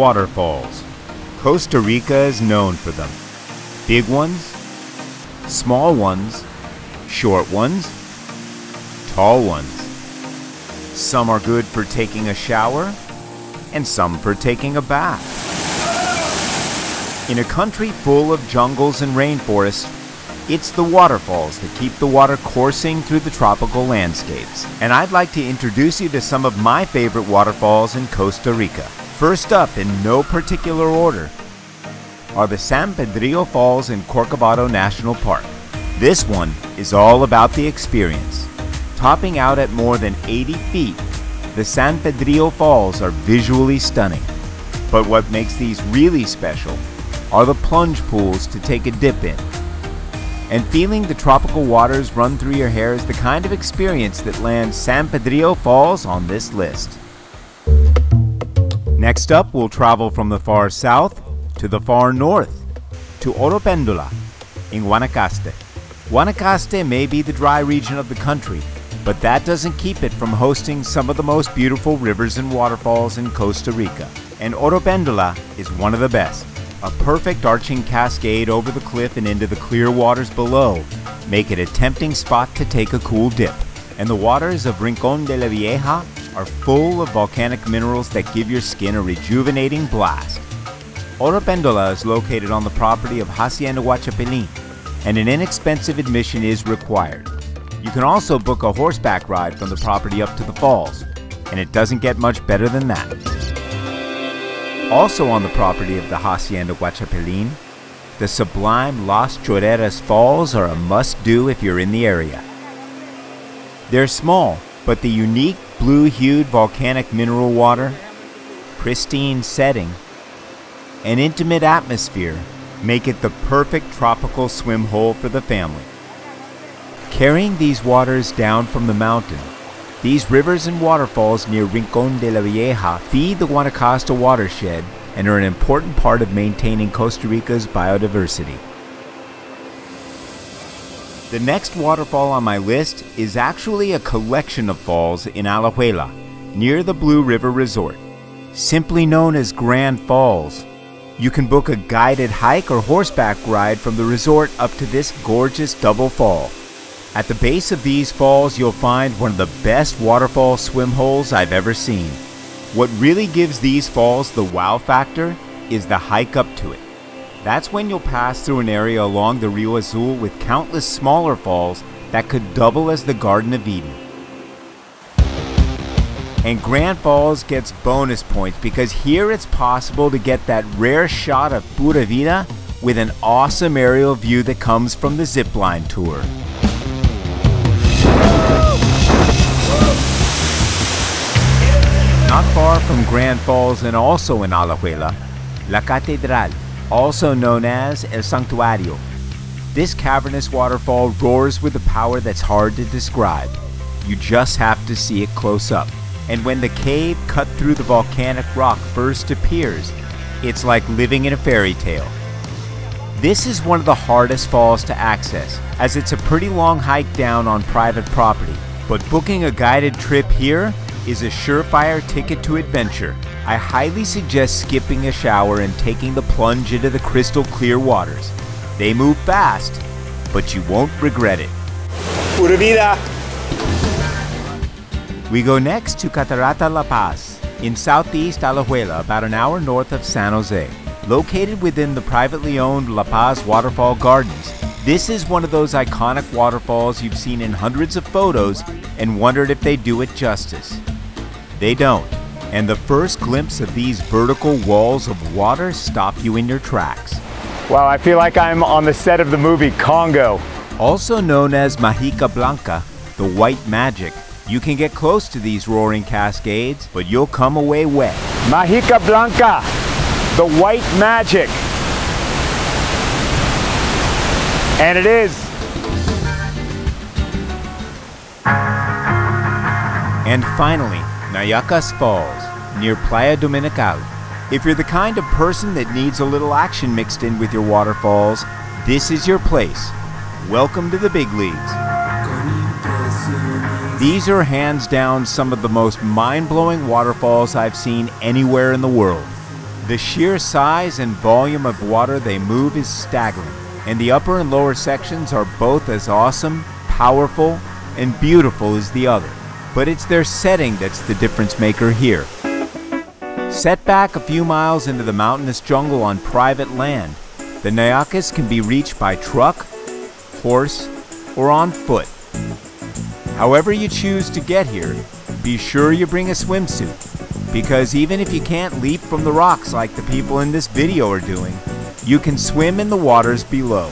Waterfalls. Costa Rica is known for them. Big ones, small ones, short ones, tall ones. Some are good for taking a shower, and some for taking a bath. In a country full of jungles and rainforests, it's the waterfalls that keep the water coursing through the tropical landscapes. And I'd like to introduce you to some of my favorite waterfalls in Costa Rica. First up, in no particular order, are the San Pedro Falls in Corcovado National Park. This one is all about the experience. Topping out at more than 80 feet, the San Pedro Falls are visually stunning. But what makes these really special are the plunge pools to take a dip in. And feeling the tropical waters run through your hair is the kind of experience that lands San Pedro Falls on this list. Next up, we'll travel from the far south to the far north, to Oropandola in Guanacaste. Guanacaste may be the dry region of the country, but that doesn't keep it from hosting some of the most beautiful rivers and waterfalls in Costa Rica. And Oropandola is one of the best. A perfect arching cascade over the cliff and into the clear waters below make it a tempting spot to take a cool dip. And the waters of Rincón de la Vieja are full of volcanic minerals that give your skin a rejuvenating blast. Oropandola is located on the property of Hacienda Huachapelin, and an inexpensive admission is required. You can also book a horseback ride from the property up to the falls, and it doesn't get much better than that. Also on the property of the Hacienda Huachapelin, the sublime Las Chores Falls are a must-do if you're in the area. They're small, but the unique blue-hued volcanic mineral water, pristine setting, and intimate atmosphere make it the perfect tropical swim hole for the family. Carrying these waters down from the mountain, these rivers and waterfalls near Rincón de la Vieja feed the Guanacaste watershed and are an important part of maintaining Costa Rica's biodiversity. The next waterfall on my list is actually a collection of falls in Alajuela, near the Blue River Resort. Simply known as Grand Falls, you can book a guided hike or horseback ride from the resort up to this gorgeous double fall. At the base of these falls, you'll find one of the best waterfall swim holes I've ever seen. What really gives these falls the wow factor is the hike up to it. That's when you'll pass through an area along the Rio Azul with countless smaller falls that could double as the Garden of Eden. And Grand Falls gets bonus points because here it's possible to get that rare shot of pura vida with an awesome aerial view that comes from the zipline tour. Not far from Grand Falls and also in Alajuela, La Cedral, also known as El Santuario. This cavernous waterfall roars with a power that's hard to describe. You just have to see it close up. And when the cave cut through the volcanic rock first appears, it's like living in a fairy tale. This is one of the hardest falls to access, as it's a pretty long hike down on private property. But booking a guided trip here is a surefire ticket to adventure. I highly suggest skipping a shower and taking the plunge into the crystal clear waters. They move fast, but you won't regret it. Pura vida! We go next to Katarata La Paz in southeast Alajuela, about an hour north of San Jose. Located within the privately owned La Paz Waterfall Gardens, this is one of those iconic waterfalls you've seen in hundreds of photos and wondered if they do it justice. They don't, and the first glimpse of these vertical walls of water stop you in your tracks. Wow, I feel like I'm on the set of the movie Congo. Also known as Mágica Blanca, the white magic, you can get close to these roaring cascades, but you'll come away wet. Mágica Blanca, the white magic. And it is. And finally, Nayakas Falls, near Playa Dominical. If you're the kind of person that needs a little action mixed in with your waterfalls, this is your place. Welcome to the big leagues. These are hands down some of the most mind-blowing waterfalls I've seen anywhere in the world. The sheer size and volume of water they move is staggering, and the upper and lower sections are both as awesome, powerful, and beautiful as the other. But it's their setting that's the difference maker here. Set back a few miles into the mountainous jungle on private land, the Nayakas can be reached by truck, horse, or on foot. However you choose to get here, be sure you bring a swimsuit, because even if you can't leap from the rocks like the people in this video are doing, you can swim in the waters below.